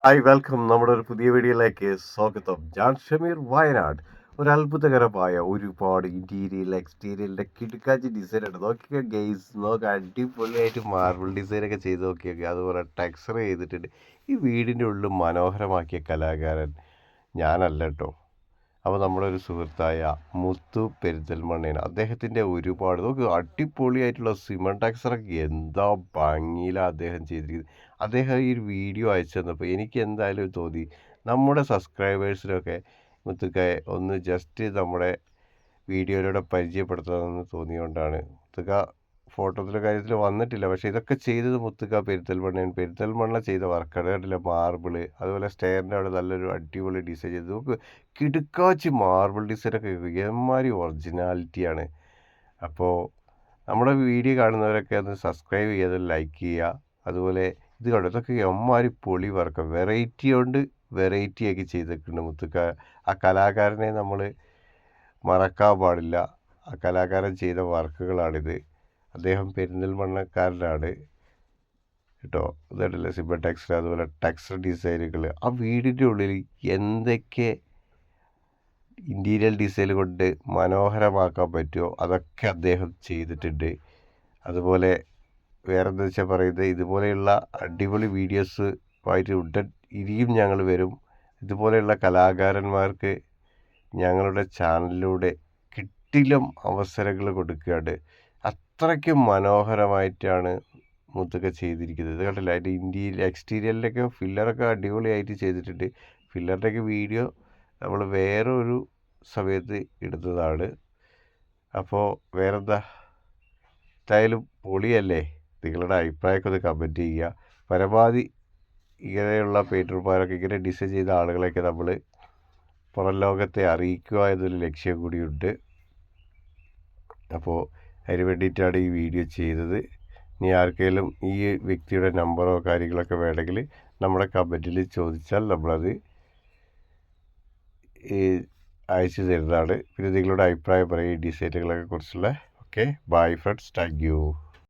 Hi welcome നമ്മുടെ ഒരു പുതിയ വീഡിയോയിലേക്ക് സ്വാഗതം. ഞാൻ ഷമീർ വയനാട്. ഒരു അത്ഭുതകരമായ ഒരുപാട് ഇന്റീരിയൽ എക്സ്റ്റീരിയലിന്റെ കിടുക്കാച്ചി ഡിസൈൻ ഉണ്ട്. നോക്കിയ ഗെയ്സ് നോക്കി അടിപൊളിയായിട്ട് മാർബിൾ ഡിസൈൻ ഒക്കെ ചെയ്ത് നോക്കിയൊക്കെ അതുപോലെ ടെക്സ്ചർ ചെയ്തിട്ടുണ്ട്. ഈ വീടിൻ്റെ ഉള്ളിൽ മനോഹരമാക്കിയ കലാകാരൻ ഞാനല്ല കേട്ടോ. അപ്പോൾ നമ്മുടെ ഒരു സുഹൃത്തായ മുത്തു പെരിന്തൽമണ്ണയാണ്. അദ്ദേഹത്തിൻ്റെ ഒരുപാട് നോക്ക് അടിപൊളിയായിട്ടുള്ള സിമൻറ്റ് ടെക്സ്ചറൊക്കെ എന്താ ഭംഗിയിലാണ് അദ്ദേഹം ചെയ്തിരിക്കുന്നത്. അദ്ദേഹം ഈ ഒരു വീഡിയോ അയച്ചു തന്നപ്പോൾ എനിക്ക് എന്തായാലും തോന്നി നമ്മുടെ സബ്സ്ക്രൈബേഴ്സിനൊക്കെ മുത്തുക്കയെ ഒന്ന് ജസ്റ്റ് നമ്മുടെ വീഡിയോയിലൂടെ പരിചയപ്പെടുത്തണമെന്ന് തോന്നിയുകൊണ്ടാണ്. മുത്തുക്ക ഫോട്ടോത്തിൻ്റെ കാര്യത്തിൽ വന്നിട്ടില്ല, പക്ഷേ ഇതൊക്കെ ചെയ്തത് മുത്തുക്ക പെരിന്തൽമണ്ണയാണ്. പെരിന്തൽമണ്ണ ചെയ്ത വർക്കാണ് കണ്ടില്ല. മാർബിള് അതുപോലെ സ്റ്റെയറിൻ്റെ അവിടെ നല്ലൊരു അടിപൊളി ഡിസൈൻ ചെയ്ത് നമുക്ക് കിടുക്കാച്ചി മാർബിൾ ഡിസൈനൊക്കെ എമ്മാതിരി ഒറിജിനാലിറ്റിയാണ്. അപ്പോൾ നമ്മുടെ വീഡിയോ കാണുന്നവരൊക്കെ ഒന്ന് സബ്സ്ക്രൈബ് ചെയ്ത് ലൈക്ക് ചെയ്യുക. അതുപോലെ ഇത് കണ്ടോ, ഇതൊക്കെ എമ്മാതിരി പൊളി വർക്കാണ്. വെറൈറ്റി കൊണ്ട് വെറൈറ്റിയാക്കി ചെയ്തിട്ടുണ്ട് മുത്തുക്ക. ആ കലാകാരനെ നമ്മൾ മറക്കാൻ പാടില്ല. ആ കലാകാരൻ ചെയ്ത വർക്കുകളാണിത്. അദ്ദേഹം പെരിന്തൽമണ്ണക്കാരനാണ് കേട്ടോ. ഇതല്ലേ സിബ ടെക്സ്റ്റർ അതുപോലെ ടെക്സ്റ്റർ ഡിസൈനുകൾ. ആ വീടിൻ്റെ ഉള്ളിൽ എന്തൊക്കെ ഇൻറ്റീരിയൽ ഡിസൈൻ കൊണ്ട് മനോഹരമാക്കാൻ പറ്റുമോ അതൊക്കെ അദ്ദേഹം ചെയ്തിട്ടുണ്ട്. അതുപോലെ വേറെന്താ വെച്ചാൽ പറയുന്നത്, ഇതുപോലെയുള്ള അടിപൊളി വീഡിയോസ് ആയിട്ട് ഉടൻ ഇനിയും ഞങ്ങൾ വരും. ഇതുപോലെയുള്ള കലാകാരന്മാർക്ക് ഞങ്ങളുടെ ചാനലിലൂടെ കിടിലം അവസരങ്ങൾ കൊടുക്കുകയാണ്. അത്രയ്ക്കും മനോഹരമായിട്ടാണ് മുത്തൊക്കെ ചെയ്തിരിക്കുന്നത്. ഇത് കണ്ടില്ല, അതിൻ്റെ ഇൻറ്റീരിയൽ എക്സ്റ്റീരിയലിലൊക്കെ ഫില്ലറൊക്കെ അടിപൊളിയായിട്ട് ചെയ്തിട്ടുണ്ട്. ഫില്ലറിൻ്റെയൊക്കെ വീഡിയോ നമ്മൾ വേറെ ഒരു സമയത്ത് ഇടുന്നതാണ്. അപ്പോൾ വേറെന്താ, എന്തായാലും പൊളിയല്ലേ? നിങ്ങളുടെ അഭിപ്രായമൊക്കെ ഒന്ന് കമൻറ്റ് ചെയ്യുക. പരമാവധി ഇങ്ങനെയുള്ള പെയിൻറ്റർമാരൊക്കെ ഇങ്ങനെ ഡിസൈൻ ചെയ്ത ആളുകളെയൊക്കെ നമ്മൾ പുറം ലോകത്തെ അറിയിക്കുക എന്നൊരു ലക്ഷ്യം കൂടിയുണ്ട്. അപ്പോൾ അതിന് വേണ്ടിയിട്ടാണ് ഈ വീഡിയോ ചെയ്തത്. ഇനി ആർക്കെങ്കിലും ഈ വ്യക്തിയുടെ നമ്പറോ കാര്യങ്ങളൊക്കെ വേണമെങ്കിൽ നമ്മുടെ കമൻറ്റിൽ ചോദിച്ചാൽ നമ്മളത് അയച്ചു തരുന്നതാണ്. പിന്നെ നിങ്ങളുടെ അഭിപ്രായം പറയും ഈ ഡിസൈനുകളെ കുറിച്ചുള്ള. Okay, bye friends, thank you.